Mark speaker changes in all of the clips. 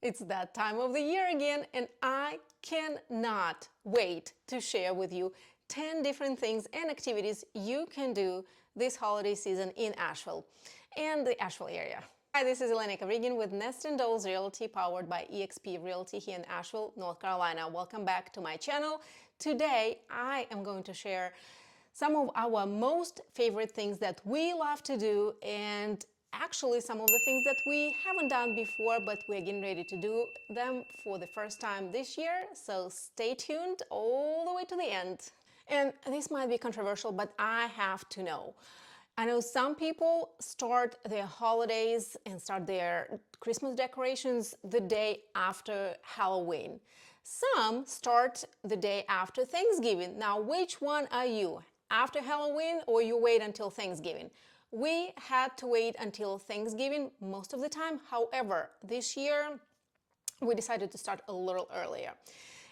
Speaker 1: It's that time of the year again, and I cannot wait to share with you 10 different things and activities you can do this holiday season in Asheville and the Asheville area. Hi, this is elenakovrigin with ℓ𝕠𝕟𝕟𝕼 Realty, powered by eXp Realty here in Asheville, North Carolina. Welcome back to my channel. Today, I am going to share some of our most favorite things that we love to do, and actually some of the things that we haven't done before, but we're getting ready to do them for the first time this year. So stay tuned all the way to the end. And this might be controversial, but I have to know. I know some people start their holidays and start their Christmas decorations the day after Halloween. Some start the day after Thanksgiving. Now, which one are you? After Halloween, or you wait until Thanksgiving? We had to wait until Thanksgiving most of the time. However, this year we decided to start a little earlier.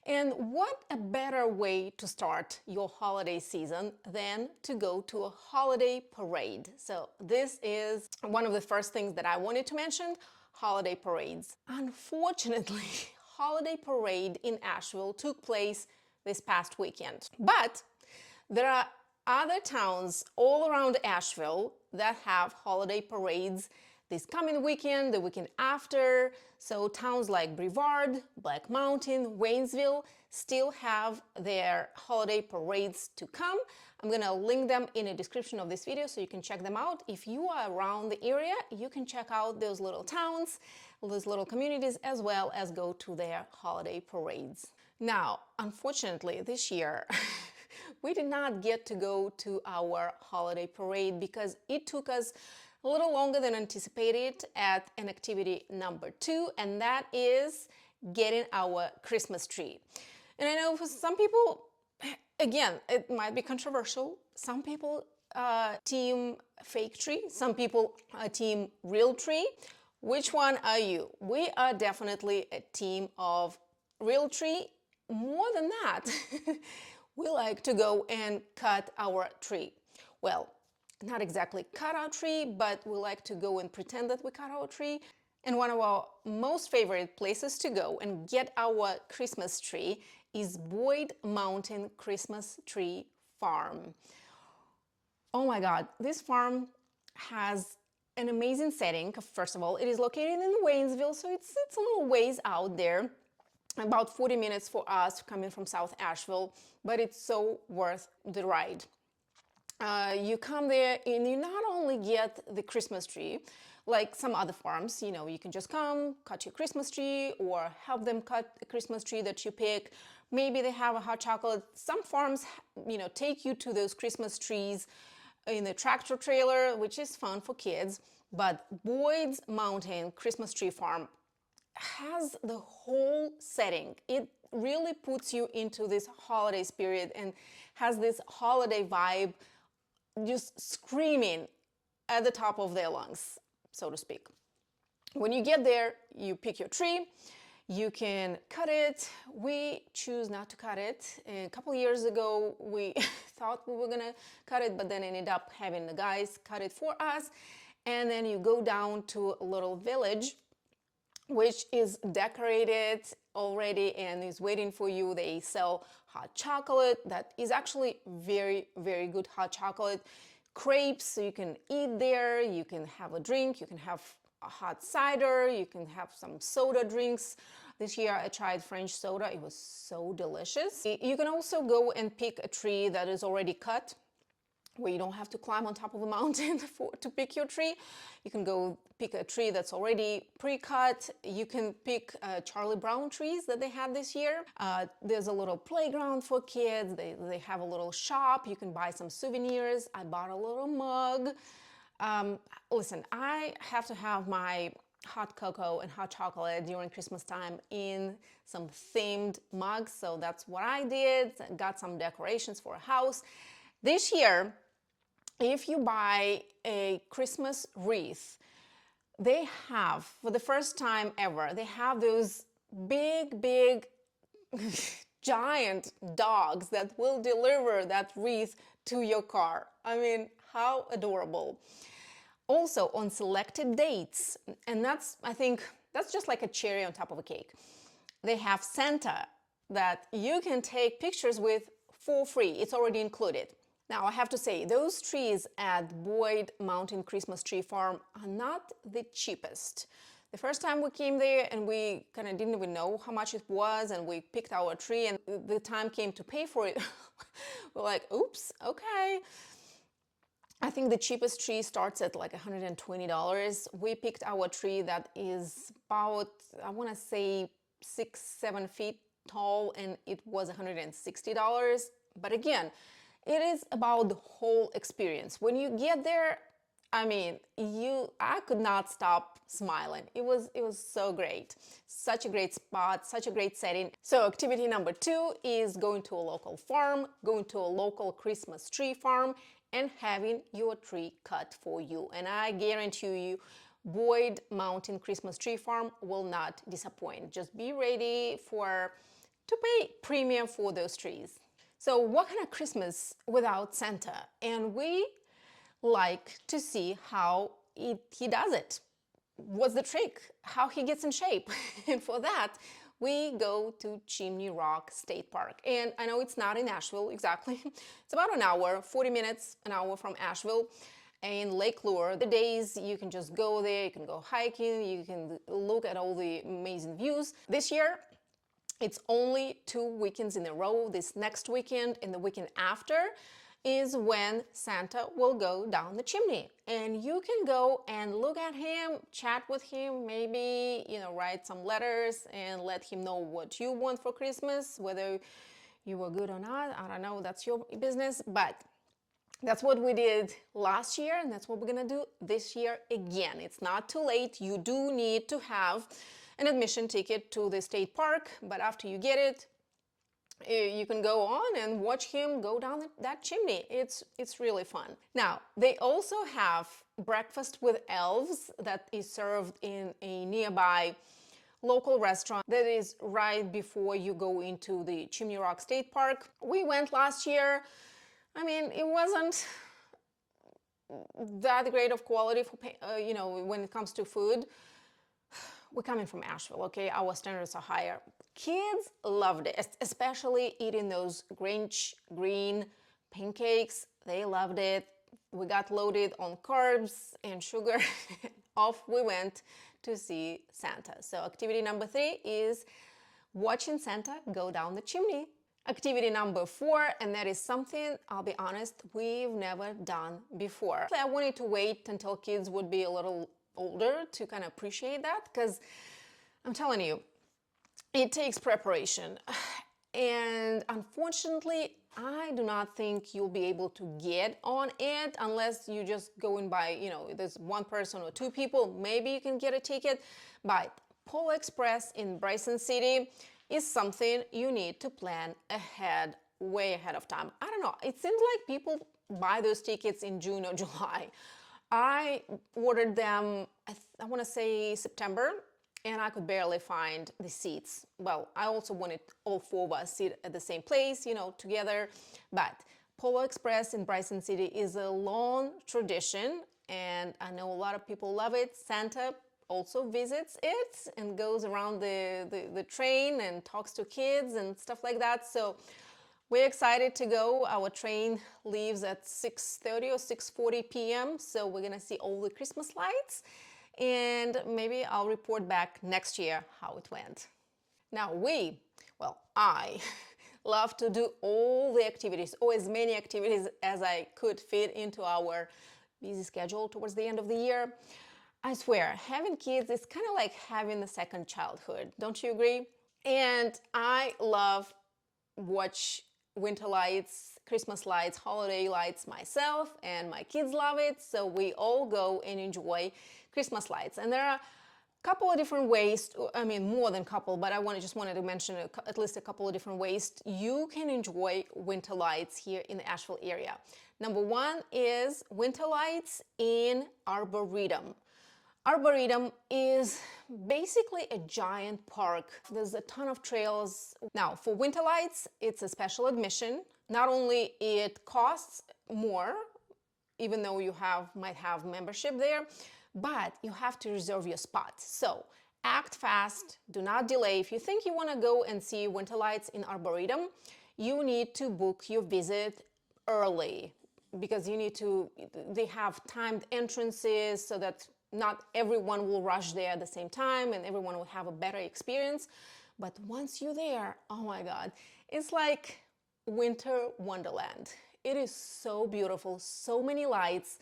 Speaker 1: And what a better way to start your holiday season than to go to a holiday parade. So this is one of the first things that I wanted to mention, holiday parades. Unfortunately, holiday parade in Asheville took place this past weekend. But there are other towns all around Asheville that have holiday parades this coming weekend, the weekend after. So towns like Brevard, Black Mountain, Waynesville still have their holiday parades to come. I'm gonna link them in the description of this video so you can check them out. If you are around the area, you can check out those little towns, those little communities, as well as go to their holiday parades. Now, unfortunately, this year, we did not get to go to our holiday parade because it took us a little longer than anticipated at an activity number 2, and that is getting our Christmas tree. And I know for some people, again, it might be controversial. Some people team fake tree, some people team real tree. Which one are you? We are definitely a team of real tree. More than that, we like to go and cut our tree. Well, not exactly cut our tree, but we like to go and pretend that we cut our tree. And one of our most favorite places to go and get our Christmas tree is Boyd Mountain Christmas Tree Farm. Oh my God, this farm has an amazing setting. First of all, it is located in Waynesville, so it's a little ways out there. About 40 minutes for us coming from South Asheville, but it's so worth the ride. You come there and you not only get the Christmas tree, like some other farms, you know, you can just come, cut your Christmas tree, or help them cut a Christmas tree that you pick. Maybe they have a hot chocolate. Some farms, you know, take you to those Christmas trees in a tractor trailer, which is fun for kids. But Boyd's Mountain Christmas Tree Farm has the whole setting. It really puts you into this holiday spirit and has this holiday vibe just screaming at the top of their lungs, so to speak. When you get there, you pick your tree, you can cut it. We choose not to cut it. A couple years ago, we thought we were gonna cut it, but then ended up having the guys cut it for us. And then you go down to a little village which is decorated already and is waiting for you. They sell hot chocolate that is actually very, very good hot chocolate. Crepes, so you can eat there, you can have a drink, you can have a hot cider, you can have some soda drinks. This year I tried French soda, it was so delicious. You can also go and pick a tree that is already cut, where you don't have to climb on top of a mountain to pick your tree. You can go pick a tree that's already pre-cut. You can pick Charlie Brown trees that they had this year. There's a little playground for kids. They have a little shop. You can buy some souvenirs. I bought a little mug. Listen, I have to have my hot cocoa and hot chocolate during Christmas time in some themed mugs, so that's what I did. Got some decorations for a house. This year, if you buy a Christmas wreath, they have, for the first time ever, they have those big giant dogs that will deliver that wreath to your car. I mean, how adorable. Also on selected dates, and that's, I think, That's just like a cherry on top of a cake. They have Santa that you can take pictures with for free. It's already included. Now, I have to say, those trees at Boyd Mountain Christmas Tree Farm are not the cheapest. The first time we came there and we kind of didn't even know how much it was, and we picked our tree, and the time came to pay for it. We're like, oops, okay. I think the cheapest tree starts at like $120. We picked our tree that is about, I want to say 6-7 feet tall, and it was $160. But again, it is about the whole experience. When you get there, I mean, I could not stop smiling. It was so great. Such a great spot, such a great setting. So activity number 2 is going to a local farm, going to a local Christmas tree farm, and having your tree cut for you. And I guarantee you, Boyd Mountain Christmas Tree Farm will not disappoint. Just be ready to pay premium for those trees. So what kind of Christmas without Santa? And we like to see how he does it. What's the trick? How he gets in shape? And for that, we go to Chimney Rock State Park. And I know it's not in Asheville exactly. It's about an hour, 40 minutes, an hour from Asheville in Lake Lure. The days you can just go there, you can go hiking, you can look at all the amazing views. This year, it's only 2 weekends in a row. This next weekend and the weekend after is when Santa will go down the chimney. And you can go and look at him, chat with him, maybe, write some letters and let him know what you want for Christmas, whether you were good or not. I don't know, that's your business. But that's what we did last year, and that's what we're gonna do this year again. It's not too late. You do need to have an admission ticket to the state park, but after you get it, you can go on and watch him go down that chimney. It's really fun. Now, they also have breakfast with elves that is served in a nearby local restaurant that is right before you go into the Chimney Rock State Park. We went last year. I mean, it wasn't that great of quality for, when it comes to food. We're coming from Asheville, okay? Our standards are higher. Kids loved it, especially eating those Grinch green pancakes. They loved it. We got loaded on carbs and sugar. Off we went to see Santa. So activity number 3 is watching Santa go down the chimney. Activity number 4, and that is something, I'll be honest, we've never done before. I wanted to wait until kids would be a little older to kind of appreciate that, because I'm telling you, it takes preparation. And unfortunately, I do not think you'll be able to get on it unless you just go in by, there's one person or 2 people, maybe you can get a ticket. But Polo Express in Bryson City is something you need to plan ahead, way ahead of time. I don't know, it seems like people buy those tickets in June or July. I ordered them, I want to say September, and I could barely find the seats. Well, I also wanted all 4 of us sit at the same place, together. But Polo Express in Bryson City is a long tradition, and I know a lot of people love it. Santa also visits it and goes around the train and talks to kids and stuff like that. So we're excited to go. Our train leaves at 6:30 or 6:40 p.m. So we're gonna see all the Christmas lights, and maybe I'll report back next year how it went. Now I love to do all the activities, or as many activities as I could fit into our busy schedule towards the end of the year. I swear, having kids is kind of like having a second childhood. Don't you agree? And I love watch winter lights, Christmas lights, holiday lights myself, and my kids love it. So we all go and enjoy Christmas lights. And there are a couple of different ways, I mean more than a couple, but I just wanted to mention at least a couple of different ways you can enjoy winter lights here in the Asheville area. Number 1 is winter lights in Arboretum. Arboretum is basically a giant park. There's a ton of trails. Now, for winter lights, it's a special admission. Not only it costs more, even though you might have membership there, but you have to reserve your spot. So act fast, do not delay. If you think you want to go and see winter lights in Arboretum, you need to book your visit early, because they have timed entrances so that not everyone will rush there at the same time and everyone will have a better experience. But once you're there, oh my God, it's like winter wonderland. It is so beautiful, so many lights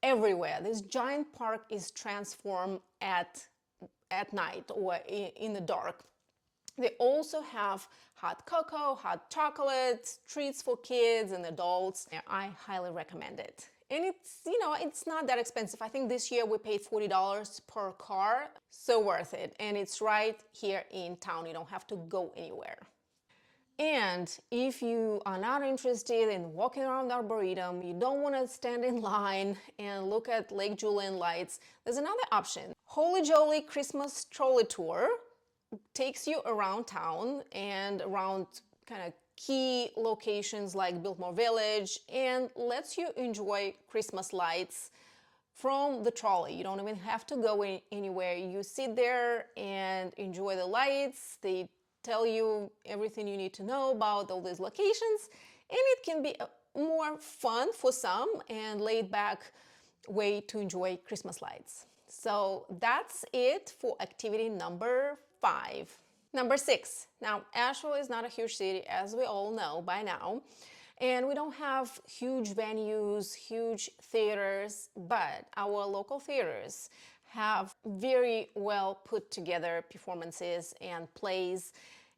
Speaker 1: everywhere. This giant park is transformed at night or in the dark. They also have hot cocoa, hot chocolate, treats for kids and adults. I highly recommend it. And it's not that expensive. I think this year we paid $40 per car. So worth it. And it's right here in town. You don't have to go anywhere. And if you are not interested in walking around the Arboretum, you don't want to stand in line and look at Lake Julian lights, there's another option. ℂ𝕍𝕊𝕼 Christmas Trolley Tour takes you around town and around kind of key locations like Biltmore Village and lets you enjoy Christmas lights from the trolley. You don't even have to go anywhere. You sit there and enjoy the lights. They tell you everything you need to know about all these locations, and it can be more fun for some and laid back way to enjoy Christmas lights. So that's it for activity number 5. Number 6. Now, Asheville is not a huge city, as we all know by now, and we don't have huge venues, huge theaters, but our local theaters have very well put together performances and plays,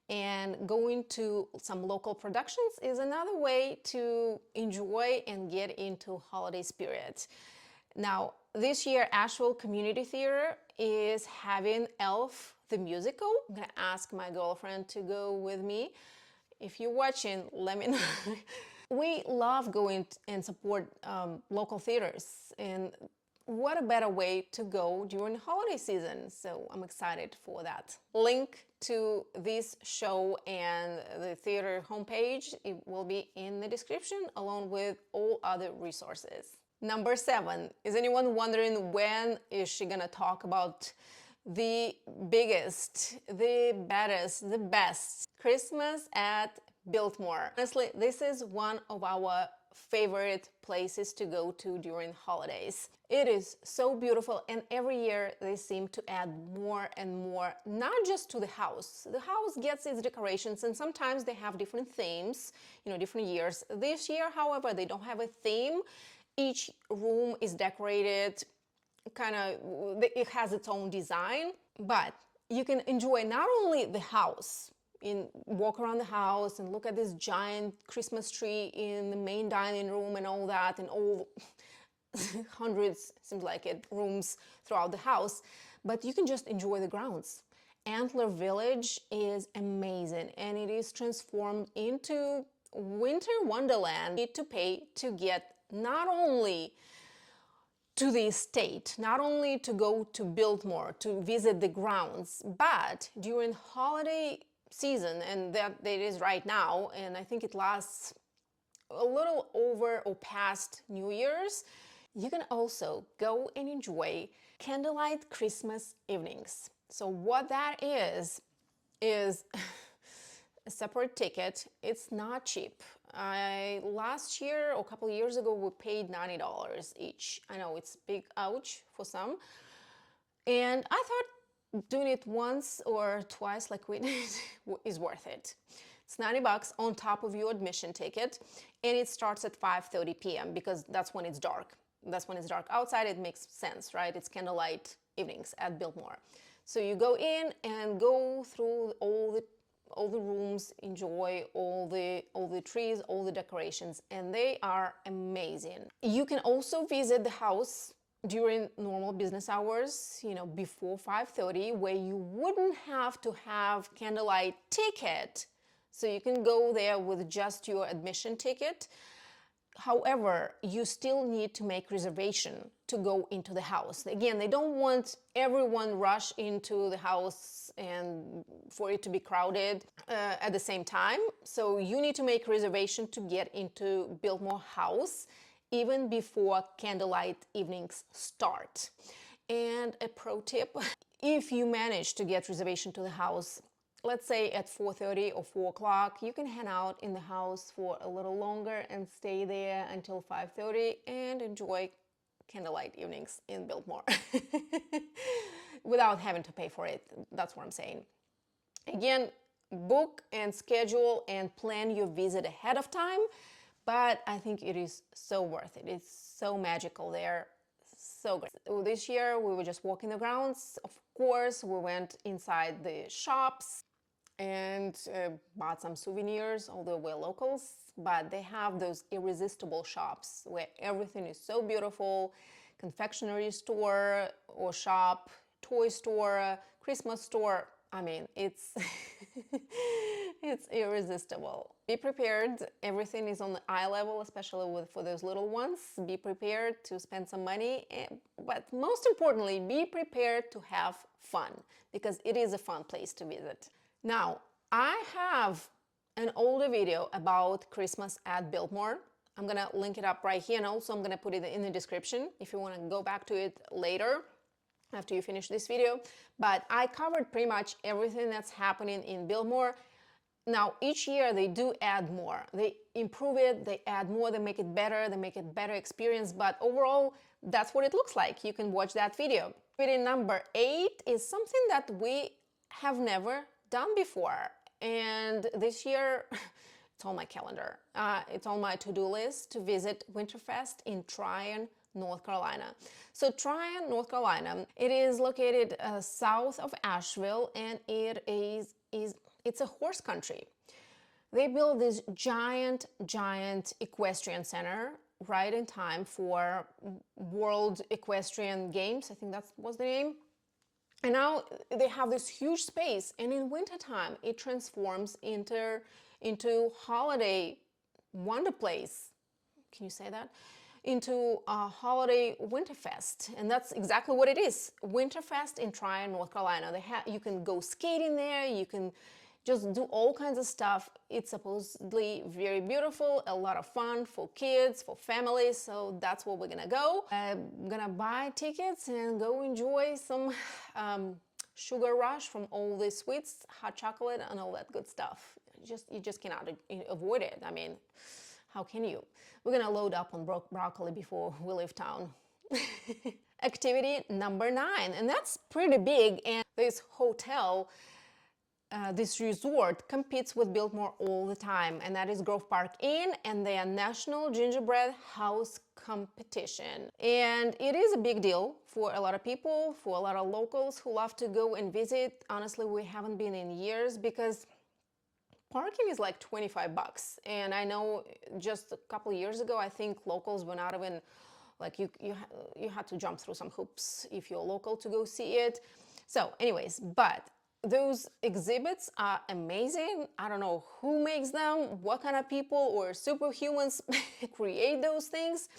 Speaker 1: and going to some local productions is another way to enjoy and get into holiday spirit. Now, this year, Asheville Community Theater is having Elf the Musical. I'm gonna ask my girlfriend to go with me. If you're watching, let me know. We love going and support local theaters, and what a better way to go during the holiday season. So I'm excited for that. Link to this show and the theater homepage, it will be in the description along with all other resources. Number 7. Is anyone wondering when is she gonna talk about the biggest, the baddest, the best Christmas at Biltmore? Honestly, this is one of our favorite places to go to during holidays. It is so beautiful, and every year they seem to add more and more, not just to the house. The house gets its decorations, and sometimes they have different themes, different years. This year, however, they don't have a theme. Each room is decorated, it has its own design, but you can enjoy not only the house, walk around the house and look at this giant Christmas tree in the main dining room and all that, and all hundreds, seems like it, rooms throughout the house, but you can just enjoy the grounds. Antler Village is amazing, and it is transformed into winter wonderland. You need to pay to get not only to the estate, not only to go to Biltmore to visit the grounds, but during holiday season, and that it is right now, and I think it lasts a little over or past New Year's, you can also go and enjoy candlelight Christmas evenings. So what that is a separate ticket. It's not cheap. Last year or a couple of years ago, we paid $90 each. I know it's big ouch for some, and I thought doing it once or twice like we did is worth it. It's $90 on top of your admission ticket, and it starts at 5:30 p.m. because that's when it's dark. That's when it's dark outside. It makes sense, right? It's candlelight evenings at Biltmore. So you go in and go through all the rooms, enjoy all the trees, all the decorations, and they are amazing. You can also visit the house during normal business hours, before 5:30, where you wouldn't have to have candlelight ticket. So you can go there with just your admission ticket. However, you still need to make reservation to go into the house. Again, they don't want everyone rush into the house and for it to be crowded at the same time. So you need to make reservation to get into Biltmore House even before candlelight evenings start. And a pro tip, if you manage to get reservation to the house, let's say at 4:30 or 4 o'clock, you can hang out in the house for a little longer and stay there until 5:30 and enjoy candlelight evenings in Biltmore without having to pay for it. That's what I'm saying. Again, book and schedule and plan your visit ahead of time, but I think it is so worth it. It's so magical there. So great. This year we were just walking the grounds. Of course, we went inside the shops and bought some souvenirs, although we're locals, but they have those irresistible shops where everything is so beautiful. Confectionery store or shop, toy store, Christmas store. I mean, it's it's irresistible. Be prepared. Everything is on the eye level, especially for those little ones. Be prepared to spend some money, but most importantly, be prepared to have fun, because it is a fun place to visit. Now, I have an older video about Christmas at Biltmore. I'm gonna link it up right here, and also I'm gonna put it in the description if you want to go back to it later after you finish this video. But I covered pretty much everything that's happening in Biltmore. Now, each year they do add more. They improve it, they add more, they make it better, they make it better experience, but overall, that's what it looks like. You can watch that video. Video number 8 is something that we have never done before. And this year, it's on my calendar. It's on my to-do list to visit Winterfest in Tryon, North Carolina. So Tryon, North Carolina, it is located south of Asheville, and it's a horse country. They built this giant equestrian center right in time for World Equestrian Games. I think that was the name. And now they have this huge space, and in wintertime it transforms into holiday wonder place. Can you say that? Into a holiday Winterfest, and that's exactly what it is. Winterfest in Tryon, North Carolina. You can go skating there, you can just do all kinds of stuff. It's supposedly very beautiful, a lot of fun for kids, for families, so that's where we're gonna go. I'm gonna buy tickets and go enjoy some sugar rush from all the sweets, hot chocolate, and all that good stuff. You just cannot avoid it. I mean, how can you? We're gonna load up on broccoli before we leave town. Activity number 9, and that's pretty big. And this hotel, this resort competes with Biltmore all the time, and that is Grove Park Inn and their National Gingerbread House Competition. And it is a big deal for a lot of people, for a lot of locals who love to go and visit. Honestly, we haven't been in years because parking is like $25, and I know just a couple of years ago, I think locals were not even, like you had to jump through some hoops if you're local to go see it. So anyways, but those exhibits are amazing. I don't know who makes them, what kind of people or superhumans create those things,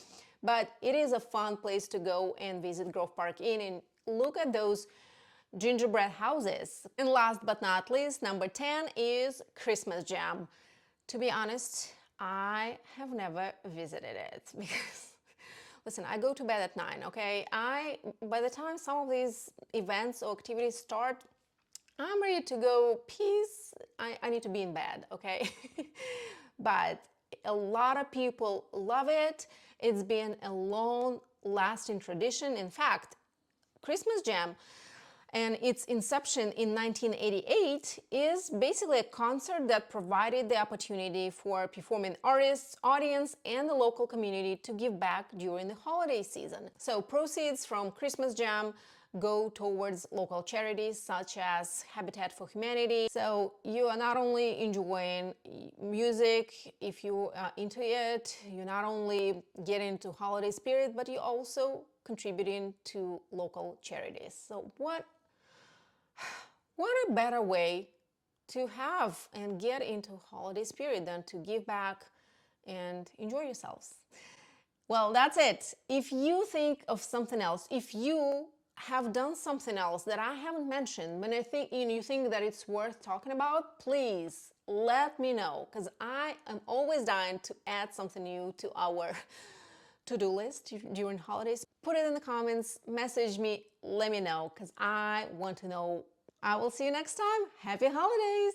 Speaker 1: but it is a fun place to go and visit Grove Park Inn and look at those gingerbread houses. And last but not least, number 10 is Christmas Jam. To be honest, I have never visited it because, listen, I go to bed at 9, okay? By the time some of these events or activities start, I'm ready to go peace. I need to be in bed, okay? But a lot of people love it. It's been a long-lasting tradition. In fact, Christmas Jam and its inception in 1988 is basically a concert that provided the opportunity for performing artists, audience, and the local community to give back during the holiday season. So proceeds from Christmas Jam go towards local charities such as Habitat for Humanity. So you are not only enjoying music, if you are into it, you not only get into holiday spirit, but you also contributing to local charities. So what a better way to have and get into holiday spirit than to give back and enjoy yourselves. Well, that's it. If you think of something else, if you have done something else that I haven't mentioned, but you think that it's worth talking about, please let me know, because I am always dying to add something new to our to-do list during holidays? Put it in the comments, message me, let me know, because I want to know. I will see you next time. Happy holidays!